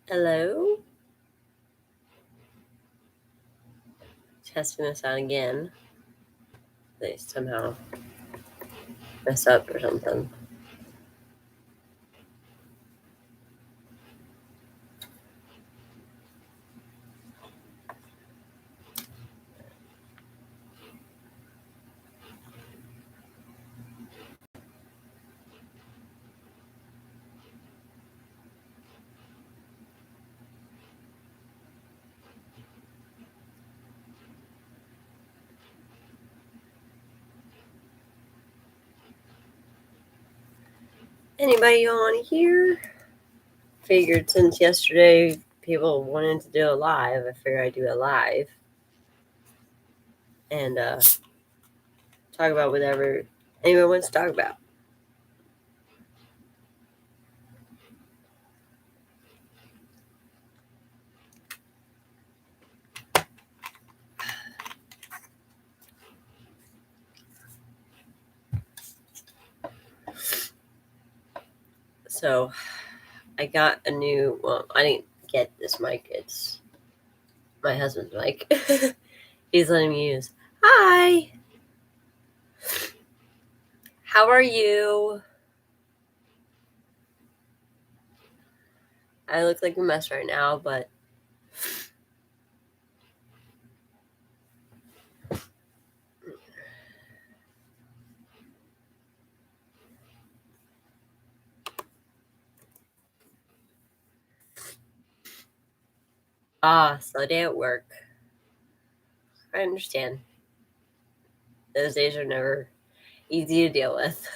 Hello? Testing this out again. They somehow mess up or something. Anybody on here? Figured since yesterday people wanted to do a live, I figured I'd do a live and talk about whatever anyone wants to talk about. So I got a new, well, I didn't get this mic. It's my husband's mic. He's letting me use. Hi. How are you? I look like a mess right now, but slow day at work. I understand. Those days are never easy to deal with.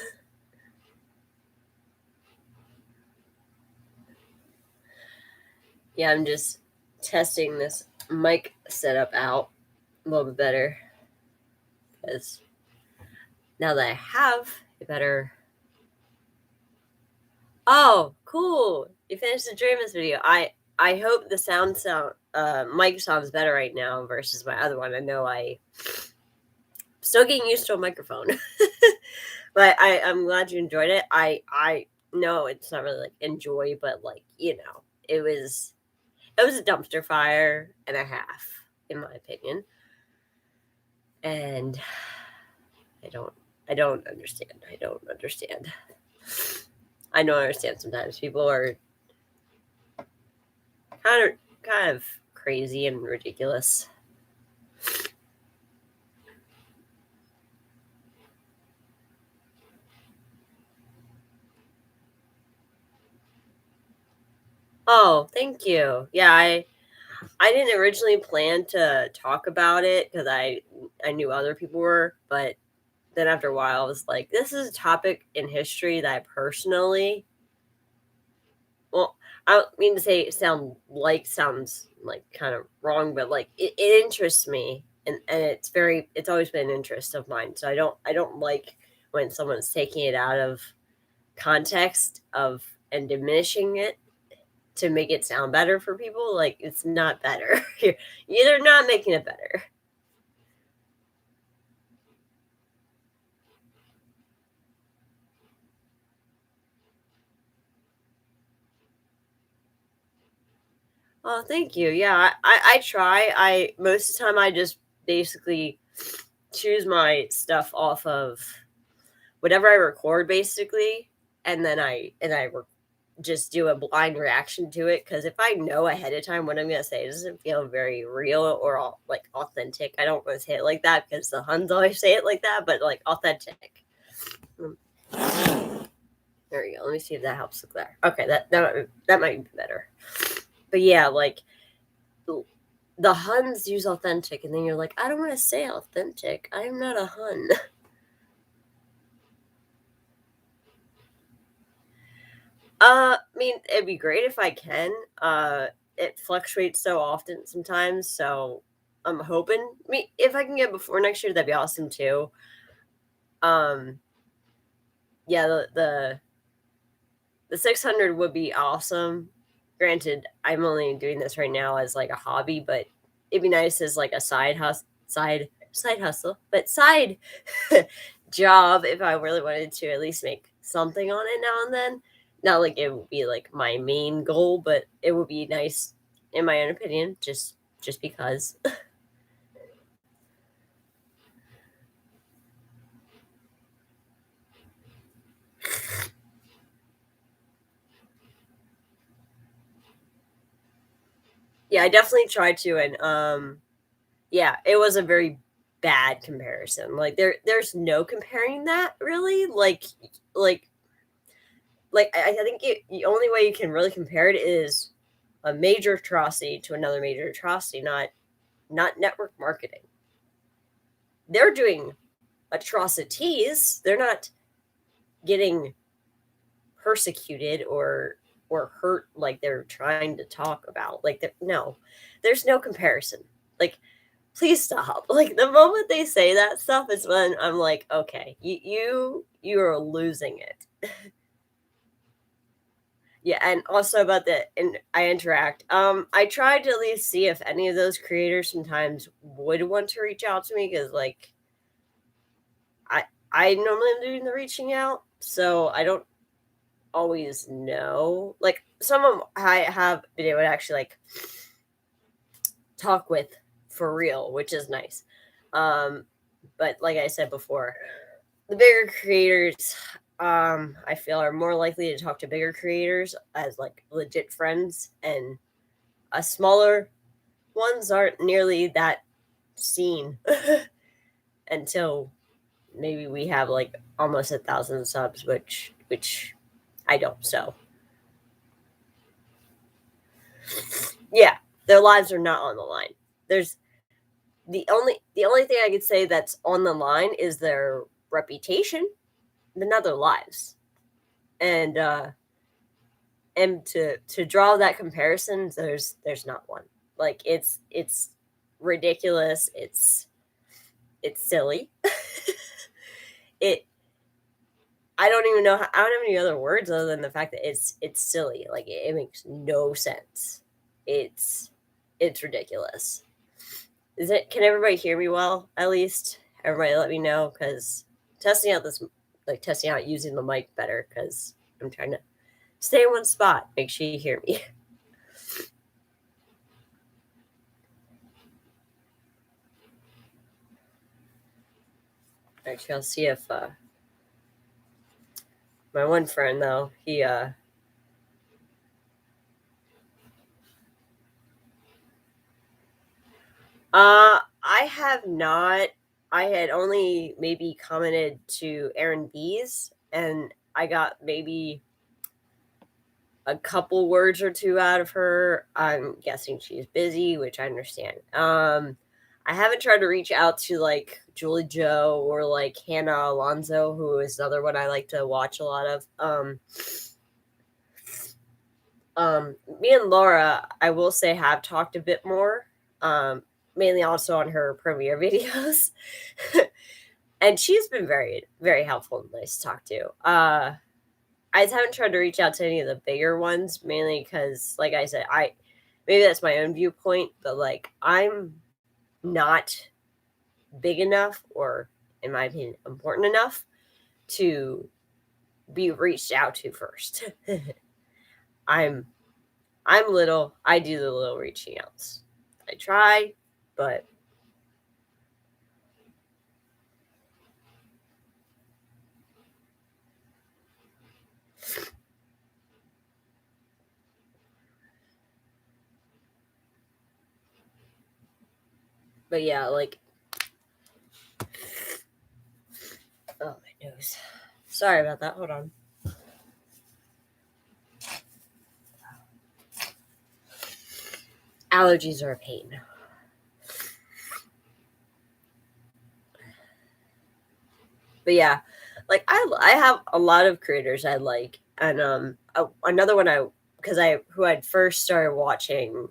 Yeah, I'm just testing this mic setup out a little bit better because now that I have a better. Oh, cool! You finished the Dreamers video. I hope the sound mic sounds better right now versus my other one. I know I still getting used to a microphone, but I'm glad you enjoyed it. I know it's not really like enjoy, but like it was a dumpster fire and a half, in my opinion. And I don't understand. I don't understand. I don't understand sometimes. People are kind of crazy and ridiculous. Oh, thank you. Yeah, I didn't originally plan to talk about it because I knew other people were, but then after a while I was like, this is a topic in history that I personally, well, I don't mean to say sounds like kind of wrong, but like it interests me, and it's always been an interest of mine. So I don't like when someone's taking it out of context of and diminishing it to make it sound better for people. Like it's not better. You're not making it better. Oh, thank you. Yeah, I try. I most of the time I just basically choose my stuff off of whatever I record basically, and then just do a blind reaction to it because if I know ahead of time what I'm gonna say, it doesn't feel very real or like authentic. I don't want to say it like that because the Huns always say it like that, but like authentic. Mm, There we go. Let me see if that helps look better. Okay, that might be better. But yeah, like the Huns use authentic, and then you're like, I don't want to say authentic. I am not a Hun. I mean, it'd be great if I can. It fluctuates so often sometimes, so I'm hoping. I mean, if I can get before next year, that'd be awesome too. Um, yeah, the 600 would be awesome. Granted, I'm only doing this right now as like a hobby, but it'd be nice as like a side hustle, but side job if I really wanted to at least make something on it now and then. Not like it would be like my main goal, but it would be nice in my own opinion, just because. Yeah, I definitely tried to, and yeah, it was a very bad comparison. Like there's no comparing that really. Like I think the only way you can really compare it is a major atrocity to another major atrocity, not network marketing. They're doing atrocities. They're not getting persecuted or hurt like they're trying to talk about. No, there's no comparison. Like, please stop. Like the moment they say that stuff is when I'm like, okay, you are losing it. Yeah, and also about the and I interact. I tried to at least see if any of those creators sometimes would want to reach out to me because I I normally am doing the reaching out, so I don't always know. Like some of 'em I have been able to actually like talk with for real, which is nice. Um, but like I said before, the bigger creators, I feel are more likely to talk to bigger creators as like legit friends, and smaller ones aren't nearly that seen until maybe we have like almost 1,000 subs, which I don't. So yeah, their lives are not on the line. There's the only thing I could say that's on the line is their reputation, but not their lives. And to draw that comparison, there's not one. Like it's ridiculous. It's silly. it I don't even know how, I don't have any other words other than the fact that it's silly. Like it makes no sense. It's it's ridiculous. Is it? Can everybody hear me well? At least everybody, let me know because testing out using the mic better because I'm trying to stay in one spot. Make sure you hear me. Actually, I'll see if my one friend though I have not. I had only maybe commented to Aaron B's, and I got maybe a couple words or two out of her. I'm guessing she's busy, which I understand. I haven't tried to reach out to like Julie Joe or like Hannah Alonso, who is another one I like to watch a lot of. Me and Laura, I will say, have talked a bit more. Mainly also on her premiere videos. And she's been very, very helpful and nice to talk to. I just haven't tried to reach out to any of the bigger ones, mainly because, like I said, I maybe that's my own viewpoint, but like I'm not big enough, or in my opinion, important enough to be reached out to first. I'm I'm little. I do the little reaching outs. I try, but yeah, like oh my nose. Sorry about that. Hold on. Allergies are a pain. But yeah, like I have a lot of creators I like, and another one I because I who I'd first started watching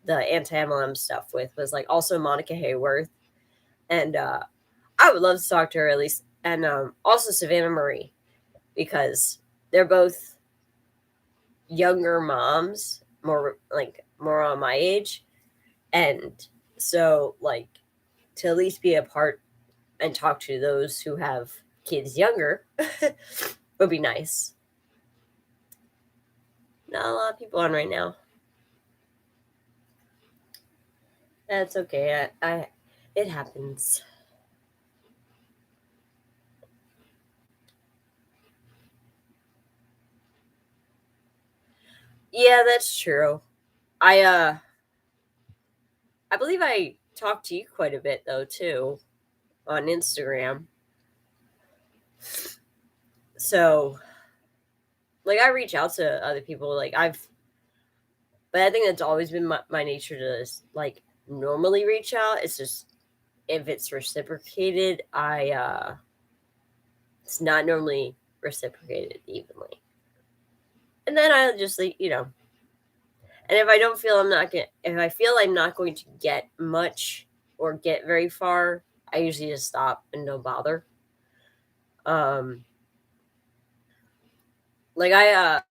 the anti MLM stuff with was like also Monica Hayworth, and I would love to talk to her at least, and also Savannah Marie because they're both younger moms, more on my age, and so like to at least be a part and talk to those who have kids younger would be nice. Not a lot of people on right now. That's okay. It happens. Yeah, that's true. I I believe I talked to you quite a bit though too on Instagram. So like I reach out to other people. But I think that's always been my nature to just, like normally reach out. It's just if it's reciprocated, it's not normally reciprocated evenly. And then I just like, and if I don't feel I'm not get if I feel I'm not going to get much or get very far, I usually just stop and don't bother. Um like I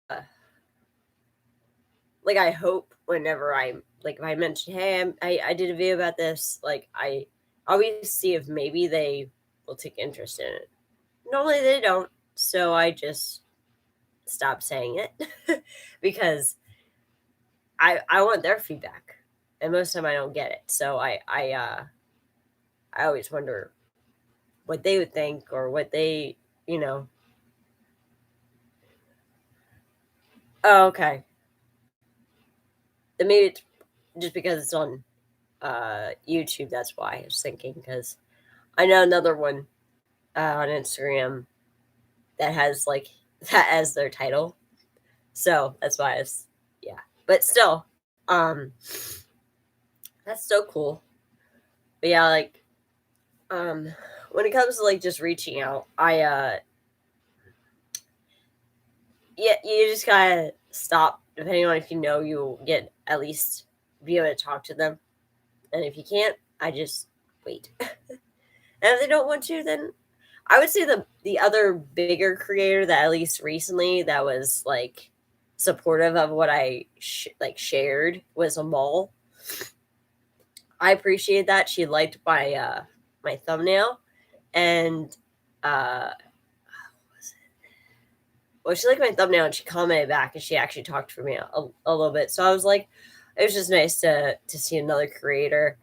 hope whenever I'm like if I mention, hey, I did a video about this, like I always see if maybe they will take interest in it. Normally they don't, so I just stop saying it because I want their feedback, and most of the time I don't get it. So I always wonder what they would think or what they you know. Oh, okay. Then maybe it's just because it's on YouTube. That's why I was thinking because I know another one on Instagram that has like that as their title. So that's why it's yeah. But still, um, that's so cool. But yeah, like um, when it comes to like just reaching out, yeah, you just gotta stop. Depending on if you know you'll get at least be able to talk to them, and if you can't, I just wait. And if they don't want to, then I would say the other bigger creator that at least recently that was like supportive of what I like shared was a mall. I appreciate that she liked my thumbnail and uh well she liked my thumbnail and she commented back and she actually talked for me a little bit. So I was like it was just nice to see another creator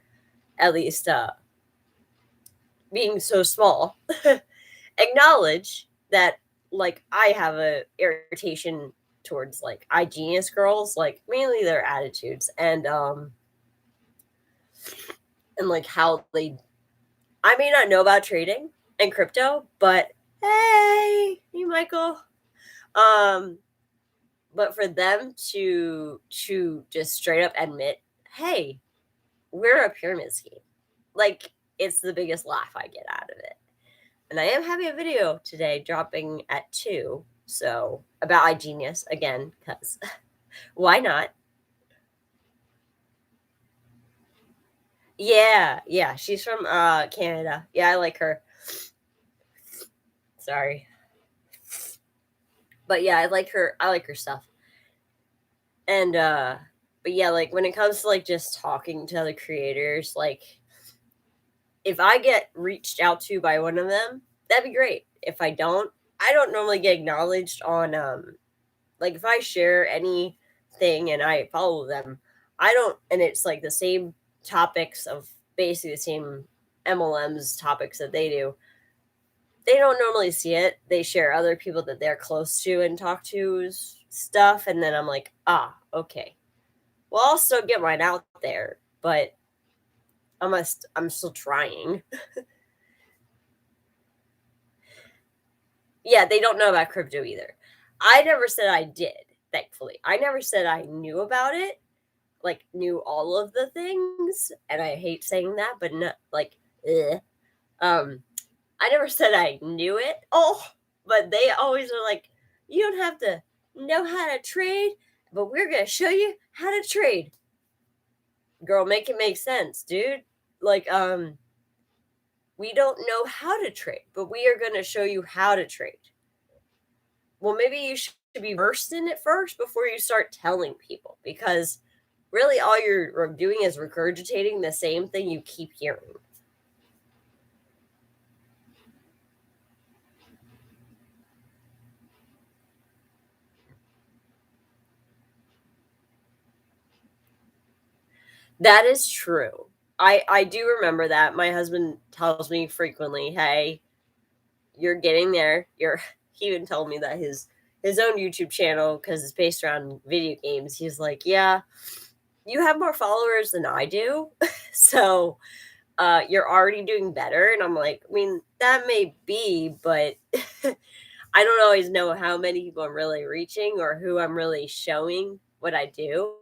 at least being so small acknowledge that like I have a irritation towards like IGNS girls, like mainly their attitudes and like how they I may not know about trading and crypto, but hey Michael. Um but for them to just straight up admit, hey, we're a pyramid scheme. Like it's the biggest laugh I get out of it. And I am having a video today dropping at 2. So about iGenius again, because why not? Yeah, yeah. She's from Canada. Yeah, I like her. Sorry. But yeah, I like her stuff. And but yeah, like when it comes to like just talking to other creators, like if I get reached out to by one of them, that'd be great. If I don't normally get acknowledged on like if I share anything and I follow them, I don't and it's like the same topics of basically the same MLMs topics that they do. They don't normally see it. They share other people that they're close to and talk to's stuff and then I'm like, "Ah, okay. Well, I'll still get mine out there, but I'm still trying." Yeah, they don't know about crypto either. I never said I did, thankfully. I never said I knew about it, like knew all of the things, and I hate saying that, but not like, ugh. um, I never said I knew it. Oh, but they always are like, you don't have to know how to trade, but we're gonna show you how to trade. Girl, make it make sense, dude. Like, we don't know how to trade, but we are gonna show you how to trade. Well, maybe you should be versed in it first before you start telling people because really all you're doing is regurgitating the same thing you keep hearing. That is true. I do remember that. My husband tells me frequently, "Hey, you're getting there." You're he even told me that his own YouTube channel, because it's based around video games, he's like, "Yeah, you have more followers than I do." So, you're already doing better. And I'm like, I mean, that may be, but I don't always know how many people I'm really reaching or who I'm really showing what I do,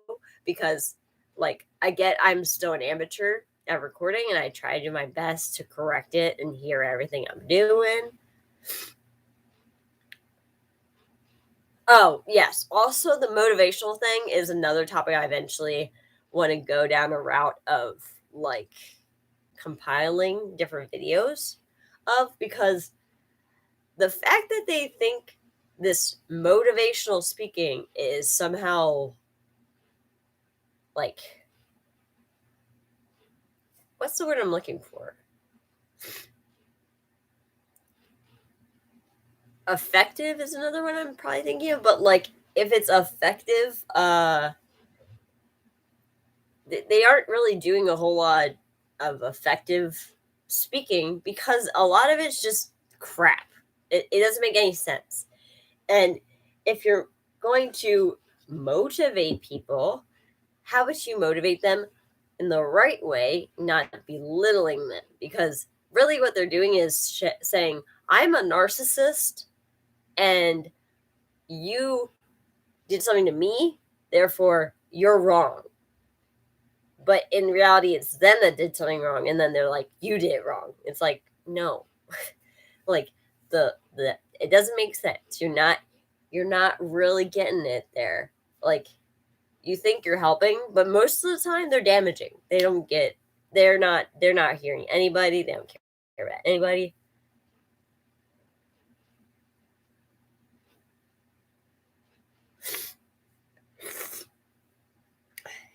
because, like, I get I'm still an amateur at recording and I try to do my best to correct it and hear everything I'm doing. Oh, yes. Also, the motivational thing is another topic I eventually want to go down a route of, like, compiling different videos of, because the fact that they think this motivational speaking is somehow, like, what's the word I'm looking for? Effective is another one I'm probably thinking of, but, like, if it's effective, they aren't really doing a whole lot of effective speaking, because a lot of it's just crap. It doesn't make any sense. And if you're going to motivate people, how would you motivate them in the right way, not belittling them? Because really, what they're doing is saying, "I'm a narcissist, and you did something to me, therefore you're wrong." But in reality, it's them that did something wrong, and then they're like, "You did it wrong." It's like, no, like, the it doesn't make sense. You're not really getting it there. Like, you think you're helping, but most of the time they're damaging. They're not hearing anybody. They don't care about anybody.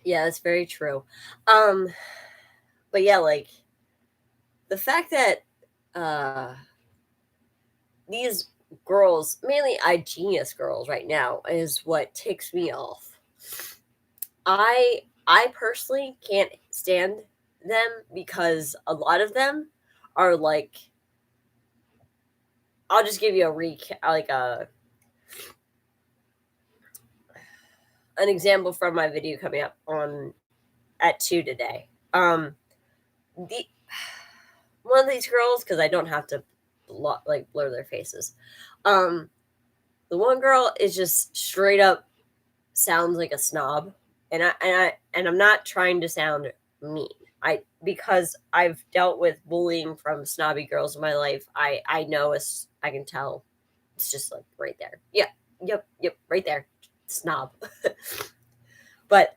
Yeah, that's very true. Um, but yeah, like, the fact that uh these girls, mainly genius girls right now, is what ticks me off. I personally can't stand them because a lot of them are like, I'll just give you a recap, like an example from my video coming up on at 2 today. The one of these girls, because I don't have to like blur their faces. Um, the one girl is just straight up sounds like a snob, and I'm not trying to sound mean. I Because I've dealt with bullying from snobby girls in my life. I know, I can tell. It's just like right there. Yeah, yep, right there. Snob. But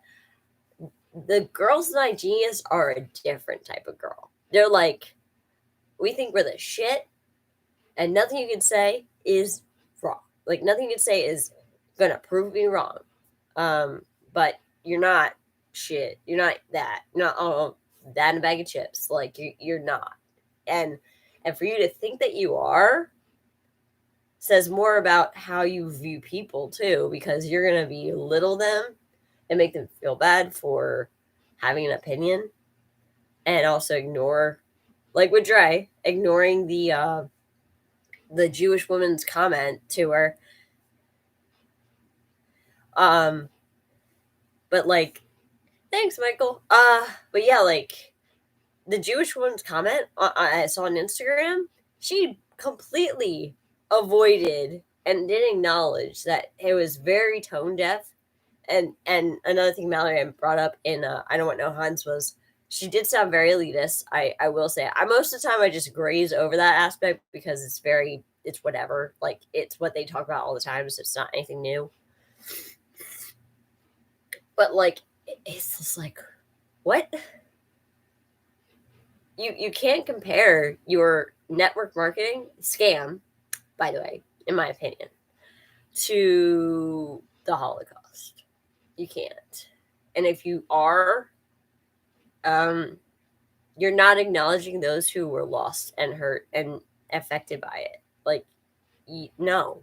the girls in Genius are a different type of girl. They're like, we think we're the shit, and nothing you can say is wrong. Like, nothing you can say is gonna prove me wrong. But you're not shit. You're not that. You're not that in a bag of chips. Like, you're not. And for you to think that you are says more about how you view people too, because you're gonna belittle them and make them feel bad for having an opinion, and also ignore, like with Dre, ignoring the Jewish woman's comment to her. Um, but like, thanks, Michael. But yeah, like, the Jewish woman's comment I saw on Instagram, she completely avoided and didn't acknowledge that it was very tone deaf. And another thing Mallory brought up in I Don't Want No Hans was, she did sound very elitist. I will say, I most of the time I just graze over that aspect because it's whatever. Like, it's what they talk about all the time, so it's not anything new. But like, it's just like, what? You can't compare your network marketing scam, by the way, in my opinion, to the Holocaust. You can't. And if you are, um, you're not acknowledging those who were lost and hurt and affected by it. Like, no.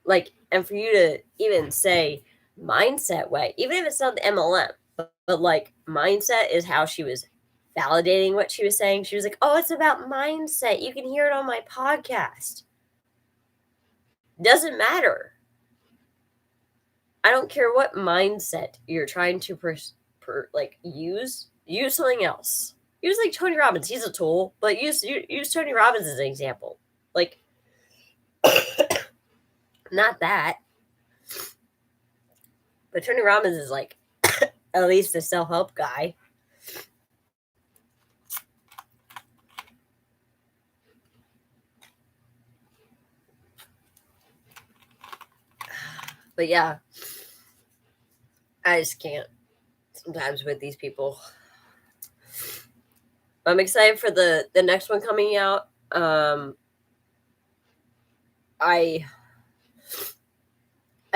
Like, and for you to even say mindset way, even if it's not the MLM, But like mindset is how she was validating what she was saying. She was like, "Oh, it's about mindset. You can hear it on my podcast." Doesn't matter. I don't care what mindset you're trying to like use something else. Use like Tony Robbins. He's a tool, but use Tony Robbins as an example. Like not that, but Tony Robbins is like at least a self-help guy. But yeah, I just can't sometimes with these people. I'm excited for the next one coming out. I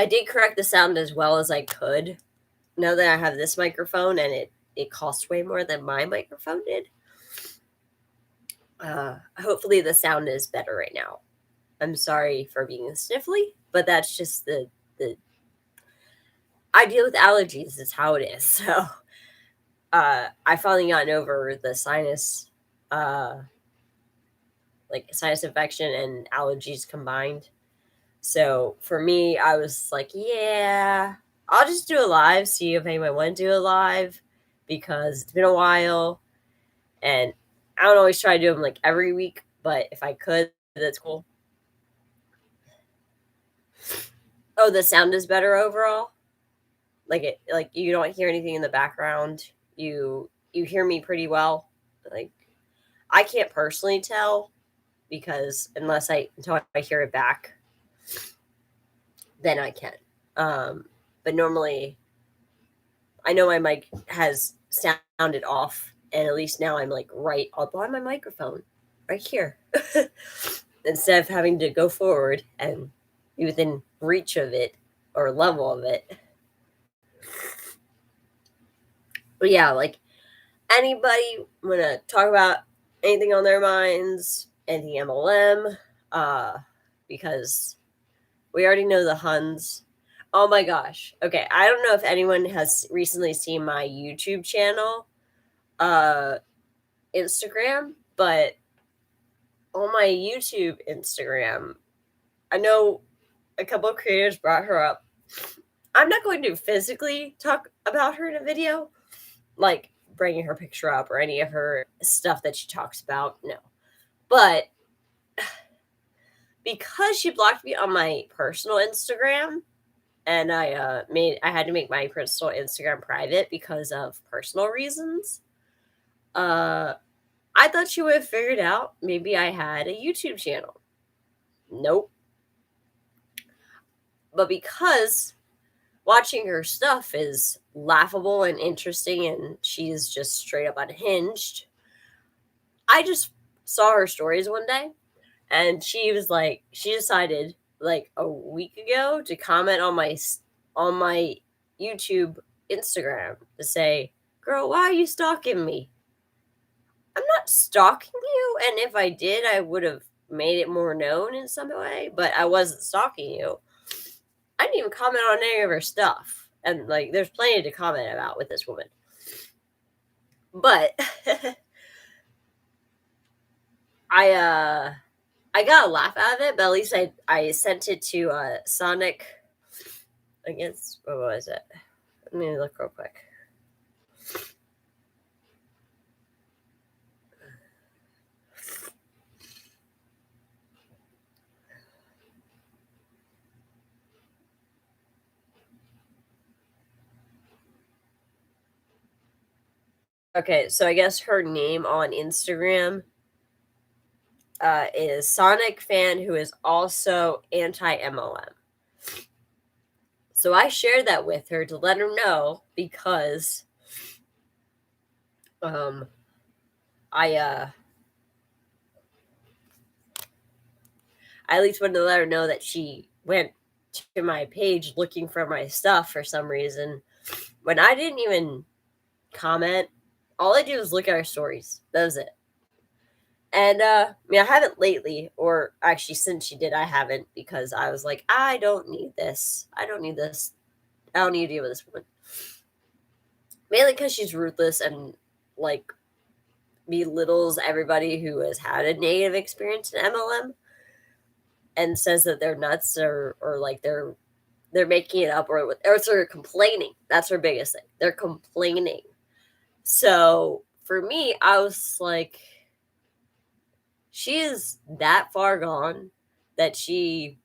did correct the sound as well as I could. Now that I have this microphone and it costs way more than my microphone did. Hopefully the sound is better right now. I'm sorry for being sniffly, but that's just the I deal with allergies. It's how it is. So I finally gotten over the sinus like sinus infection and allergies combined. So for me, I was like, yeah, I'll just do it live, see if anyone want to do it live because it's been a while. And I don't always try to do them like every week, but if I could, that's cool. Oh, the sound is better overall. Like you don't hear anything in the background. You hear me pretty well. Like I can't personally tell because until I hear it back, then I can. But normally, I know my mic has sounded off, and at least now I'm like right up on my microphone, right here, instead of having to go forward and be within reach of it or level of it. But yeah, like anybody want to talk about anything on their minds, anything MLM, because we already know the Huns. Oh my gosh. Okay, I don't know if anyone has recently seen my YouTube channel, Instagram, but on my YouTube Instagram, I know a couple of creators brought her up. I'm not going to physically talk about her in a video, like bringing her picture up or any of her stuff that she talks about. No. But because she blocked me on my personal Instagram, and I had to make my personal Instagram private because of personal reasons. I thought she would have figured out maybe I had a YouTube channel. Nope. But because watching her stuff is laughable and interesting and she's just straight up unhinged, I just saw her stories one day and she decided like a week ago to comment on my YouTube Instagram to say, "Girl, why are you stalking me?" I'm not stalking you, and if I did, I would have made it more known in some way, but I wasn't stalking you. I didn't even comment on any of her stuff. And like there's plenty to comment about with this woman. But I got a laugh out of it, but at least I sent it to Sonic. I guess what was it? Let me look real quick. Okay, so I guess her name on Instagram is Sonic Fan, who is also anti MLM. So I shared that with her to let her know because I at least wanted to let her know that she went to my page looking for my stuff for some reason when I didn't even comment. All I did was look at her stories. That was it. And I mean, I haven't lately, or actually since she did, I haven't because I was like, I don't need this. I don't need this. I don't need to deal with this woman. mainly because she's ruthless and like belittles everybody who has had a negative experience in MLM and says that they're nuts or like they're making it up or they're complaining. That's her biggest thing. They're complaining. So for me, I was like, she is that far gone that she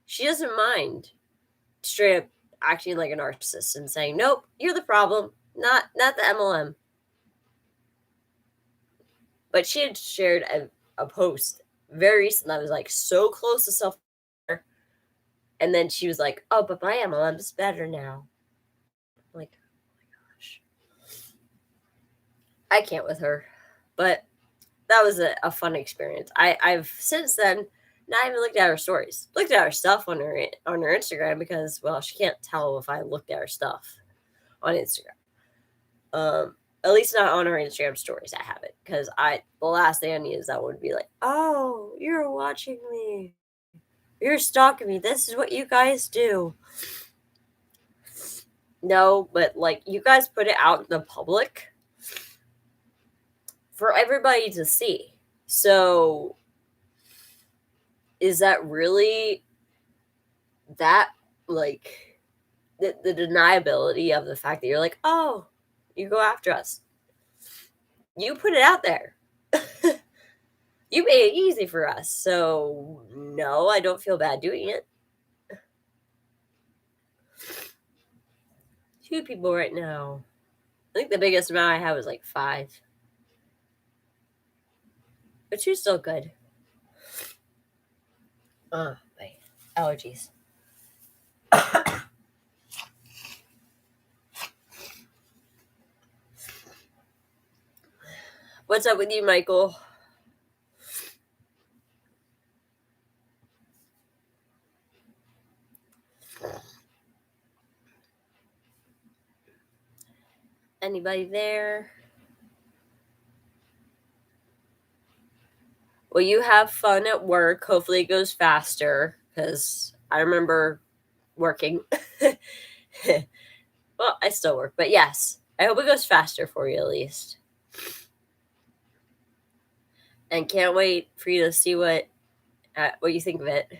doesn't mind straight up acting like a narcissist and saying, "Nope, you're the problem, not the MLM." But she had shared a post very recent that was like so close to self, and then she was like, "Oh, but my MLM's better now." I'm like, oh my gosh, I can't with her. But that was a fun experience. I've since then not even looked at her stories. Looked at her stuff on her Instagram because well, she can't tell if I looked at her stuff on Instagram. At least not on her Instagram stories. I haven't because the last thing I need is that would be like, oh, you're watching me, you're stalking me. This is what you guys do. No, but like you guys put it out in the public for everybody to see. So is that really that like the deniability of the fact that you're like, oh, you go after us. You put it out there. You made it easy for us. So no, I don't feel bad doing it. Two people right now. I think the biggest amount I have is like 5. But two's still good. My allergies. What's up with you, Michael? Anybody there? Well, you have fun at work. Hopefully it goes faster because I remember working. Well, I still work, but yes, I hope it goes faster for you at least. And can't wait for you to see what you think of it.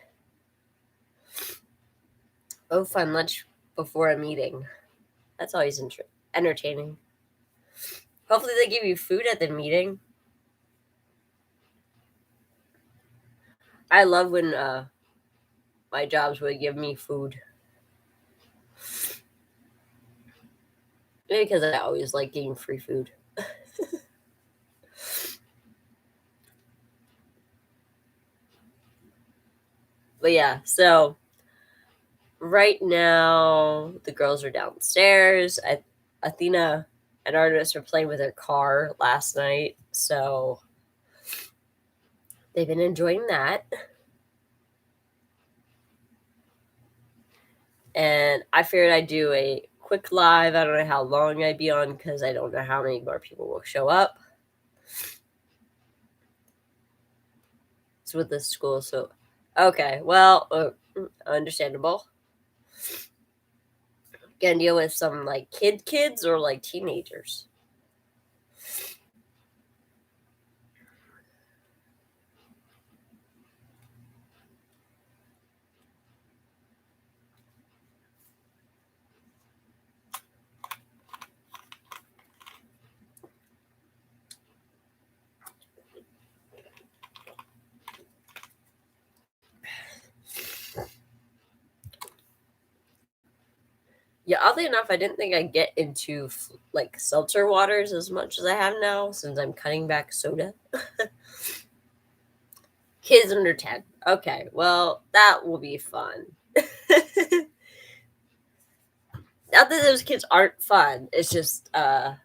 Oh, fun lunch before a meeting. That's always entertaining. Hopefully they give you food at the meeting. I love when my jobs would give me food. Maybe because I always like getting free food. But yeah, so right now the girls are downstairs. Athena and Artemis were playing with their car last night, so they've been enjoying that. And I figured I'd do a quick live. I don't know how long I'd be on because I don't know how many more people will show up. It's with the school, so okay. Well, understandable. Gonna deal with some like kids or like teenagers. Yeah, oddly enough, I didn't think I'd get into like seltzer waters as much as I have now since I'm cutting back soda. Kids under 10. Okay, well, that will be fun. Not that those kids aren't fun. It's just, I'm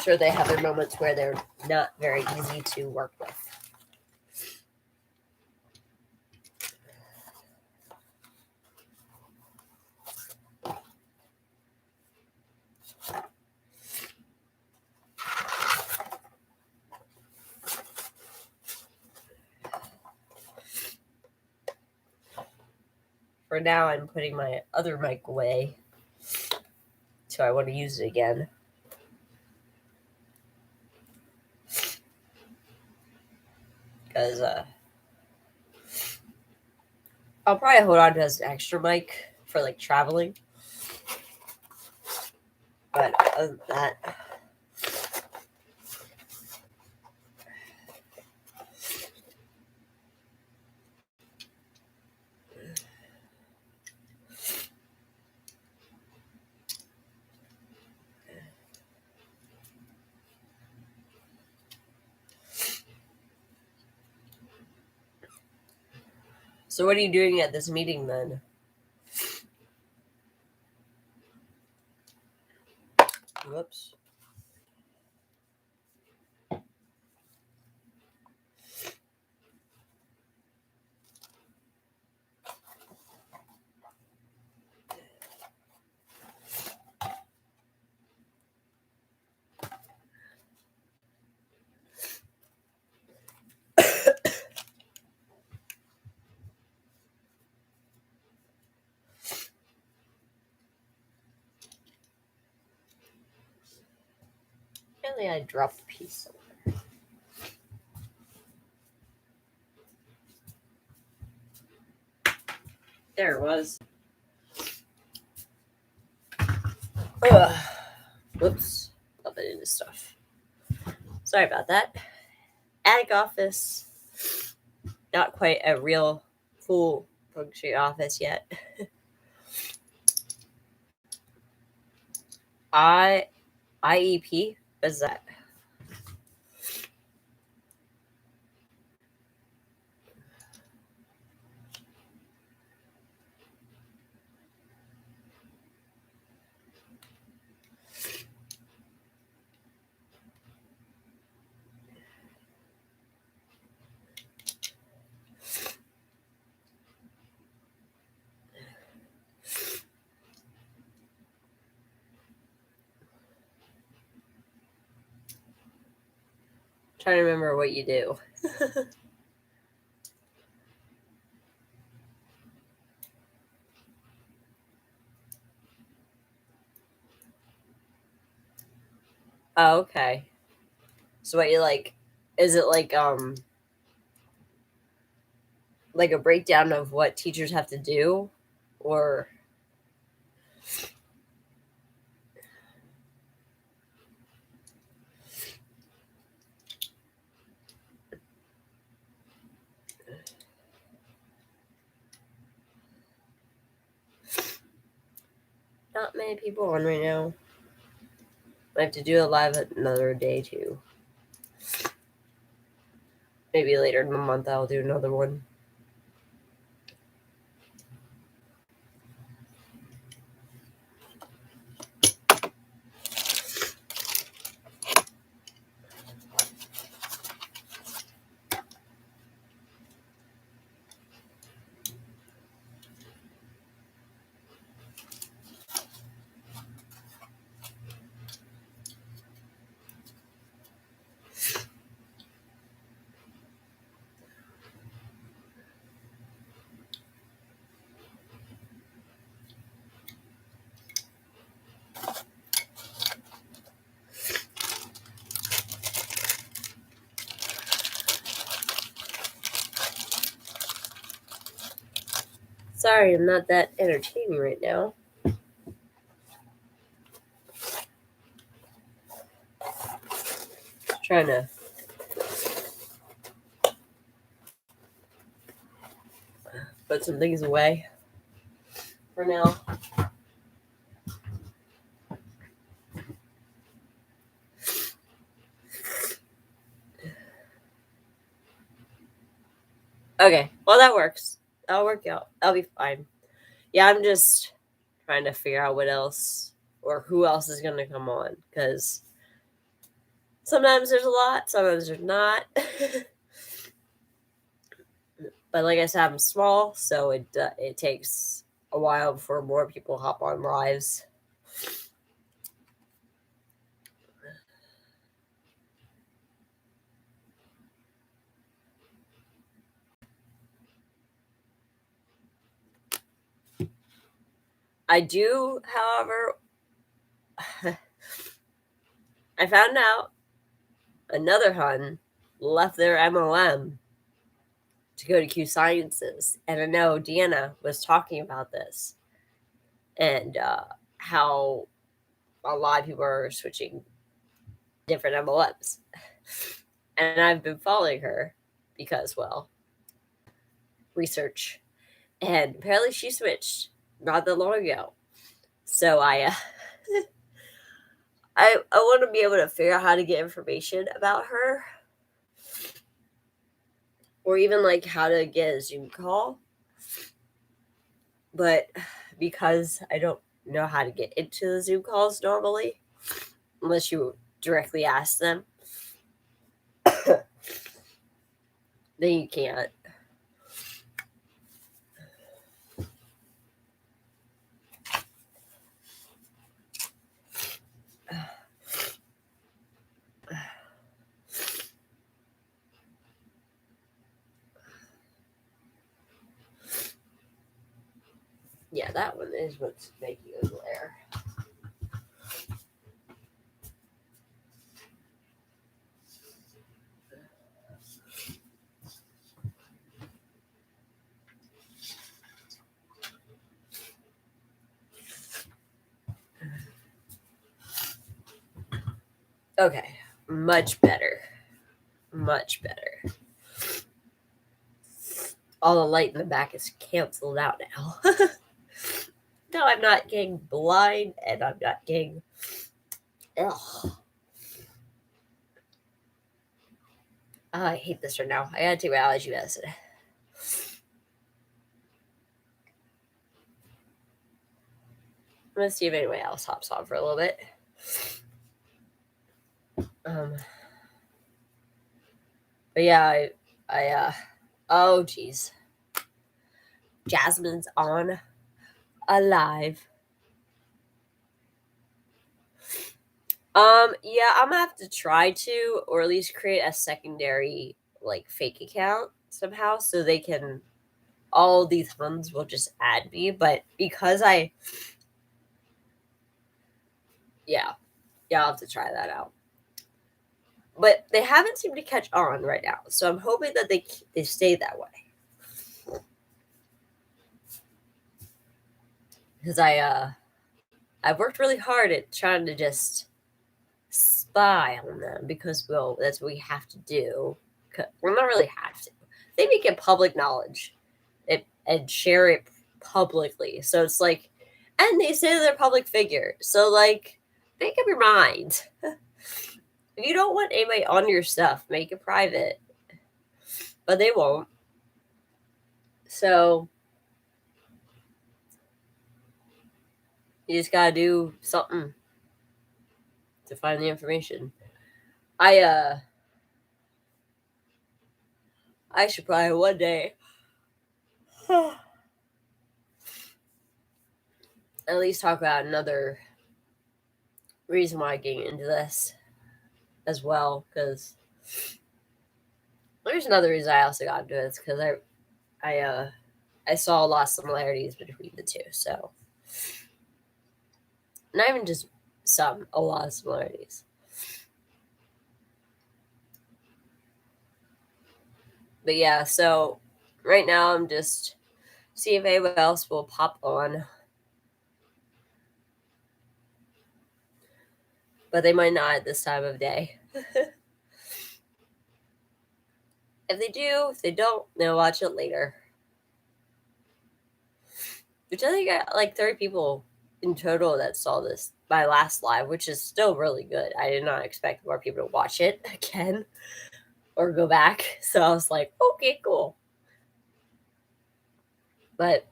sure they have their moments where they're not very easy to work with. For now, I'm putting my other mic away So I want to use it again. Because I'll probably hold on to this extra mic for like traveling. But other than that, so what are you doing at this meeting then? Whoops. Apparently I dropped a piece somewhere. There it was. Ugh. Whoops. Love it into stuff. Sorry about that. Attic office. Not quite a real full functioning office yet. IEP? What is that? Trying to remember what you do. Oh, okay. So what you like, is it like a breakdown of what teachers have to do, or not many people on right now? I have to do it live another day too. Maybe later in the month I'll do another one. Sorry, I'm not that entertaining right now. Trying to put some things away for now. Okay, well that works. That'll work out. I'll be fine. Yeah, I'm just trying to figure out what else or who else is gonna come on, because sometimes there's a lot, sometimes there's not. But like I said, I'm small, so it takes a while before more people hop on lives. I do, however, I found out another Hun left their MLM to go to Q Sciences. And I know Deanna was talking about this and how a lot of people are switching different MLMs. And I've been following her because, well, research. And apparently she switched not that long ago. So I want to be able to figure out how to get information about her, or even like how to get a Zoom call. But because I don't know how to get into the Zoom calls normally, unless you directly ask them, then you can't. Yeah, that one is what's making a glare. Okay, much better. Much better. All the light in the back is canceled out now. No, I'm not getting blind, and I'm not getting. Ugh. Oh, I hate this right now. I gotta take my allergy medicine. I'm gonna see if anybody else hops on for a little bit. But yeah, oh geez, Jasmine's on alive. Yeah, I'm gonna have to try to, or at least create a secondary like fake account somehow, so they can. All these Huns will just add me, but because yeah, I'll have to try that out. But they haven't seemed to catch on right now, so I'm hoping that they stay that way. Because I've worked really hard at trying to just spy on them, because, well, that's what we have to do. Well, not really have to. They make it public knowledge and share it publicly. So it's like, and they say they're a public figure. So, like, make up your mind. If you don't want anybody on your stuff, make it private. But they won't. So you just gotta do something to find the information. I should probably one day at least talk about another reason why I'm getting into this as well, because there's another reason I also got into this, because I saw a lot of similarities between the two. So not even just some, a lot of similarities. But yeah, so right now I'm just see if anybody else will pop on. But they might not at this time of day. If they do, if they don't, they'll watch it later. Which I think I got like 30 people in total that saw this, my last live, which is still really good. I did not expect more people to watch it again or go back. So I was like, okay, cool. But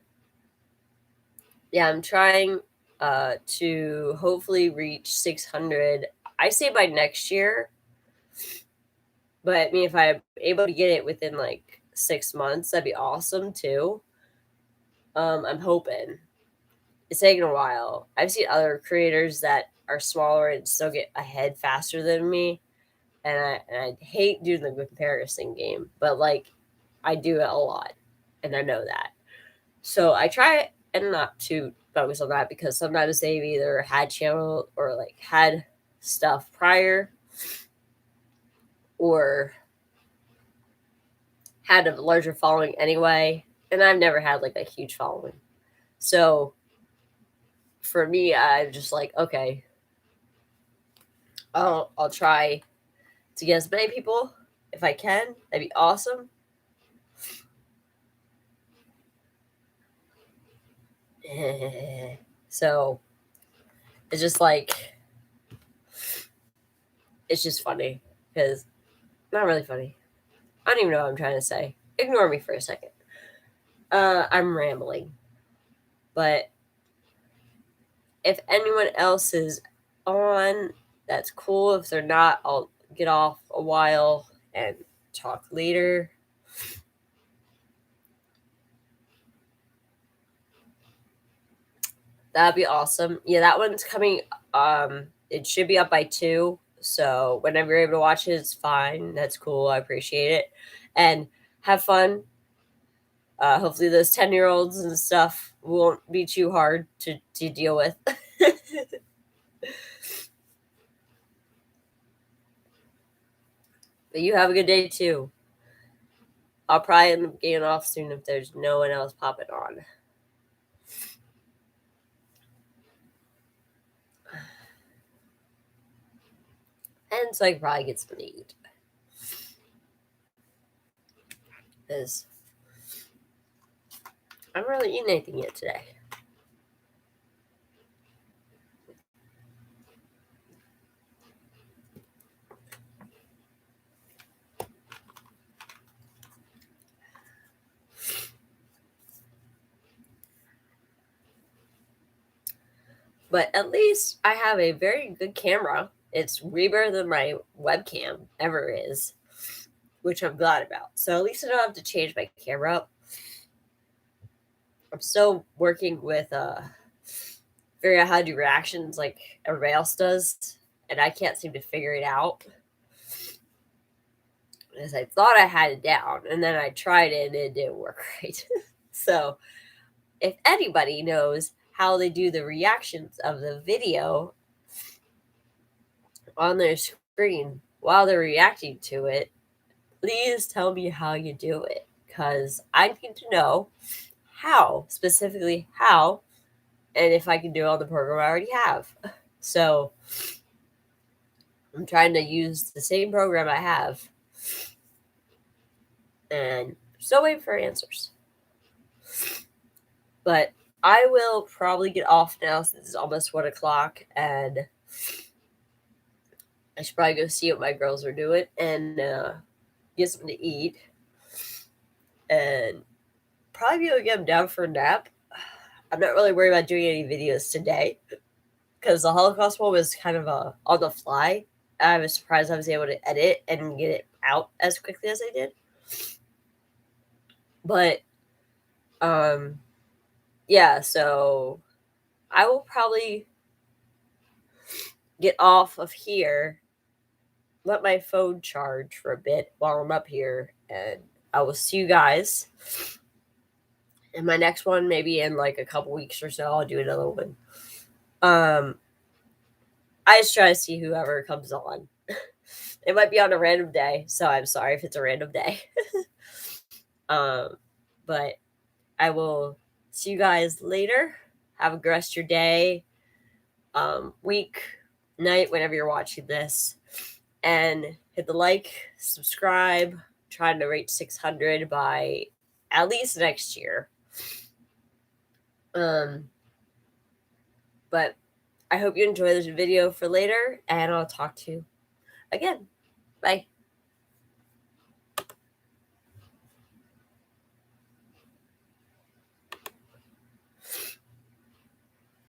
yeah, I'm trying to hopefully reach 600. I say by next year. But I mean, if I'm able to get it within like 6 months, that'd be awesome too. I'm hoping. It's taking a while. I've seen other creators that are smaller and still get ahead faster than me, and I hate doing the comparison game, but like I do it a lot, and I know that. So I try and not too focused on that because sometimes they've either had channel or like had stuff prior or had a larger following anyway. And I've never had like a huge following. So for me, I'm just like, okay, I'll try to get as many people if I can. That'd be awesome. So it's just like, it's just funny because not really funny. I don't even know what I'm trying to say. Ignore me for a second. I'm rambling. But if anyone else is on, that's cool. If they're not, I'll get off a while and talk later. That'd be awesome. Yeah, that one's coming. It should be up by 2. So whenever you're able to watch it, it's fine. That's cool. I appreciate it. And have fun. Hopefully those 10-year-olds and stuff won't be too hard to deal with. But you have a good day too. I'll probably end up getting off soon if there's no one else popping on. And so I can probably get something to eat. Because I haven't really eaten anything yet today. But at least I have a very good camera. It's way better than my webcam ever is, which I'm glad about. So at least I don't have to change my camera up. I'm still working with figuring out how to do reactions like everybody else does, and I can't seem to figure it out. As I thought I had it down, and then I tried it and it didn't work right. So if anybody knows how they do the reactions of the video on their screen while they're reacting to it, please tell me how you do it, because I need to know how, specifically how, and if I can do it on the program I already have. So I'm trying to use the same program I have and still waiting for answers. But I will probably get off now since it's almost 1 o'clock, and I should probably go see what my girls are doing and get something to eat, and probably be able to get them down for a nap. I'm not really worried about doing any videos today because the Holocaust one was kind of on the fly. I was surprised I was able to edit and get it out as quickly as I did. But yeah, so I will probably get off of here, let my phone charge for a bit while I'm up here, and I will see you guys in my next one. Maybe in like a couple weeks or so, I'll do another one. I just try to see whoever comes on. It might be on a random day, so I'm sorry if it's a random day. But I will see you guys later. Have a good rest of your day, week, night, whenever you're watching this. And hit the like, subscribe, trying to reach 600 by at least next year. But I hope you enjoy this video for later, and I'll talk to you again. Bye.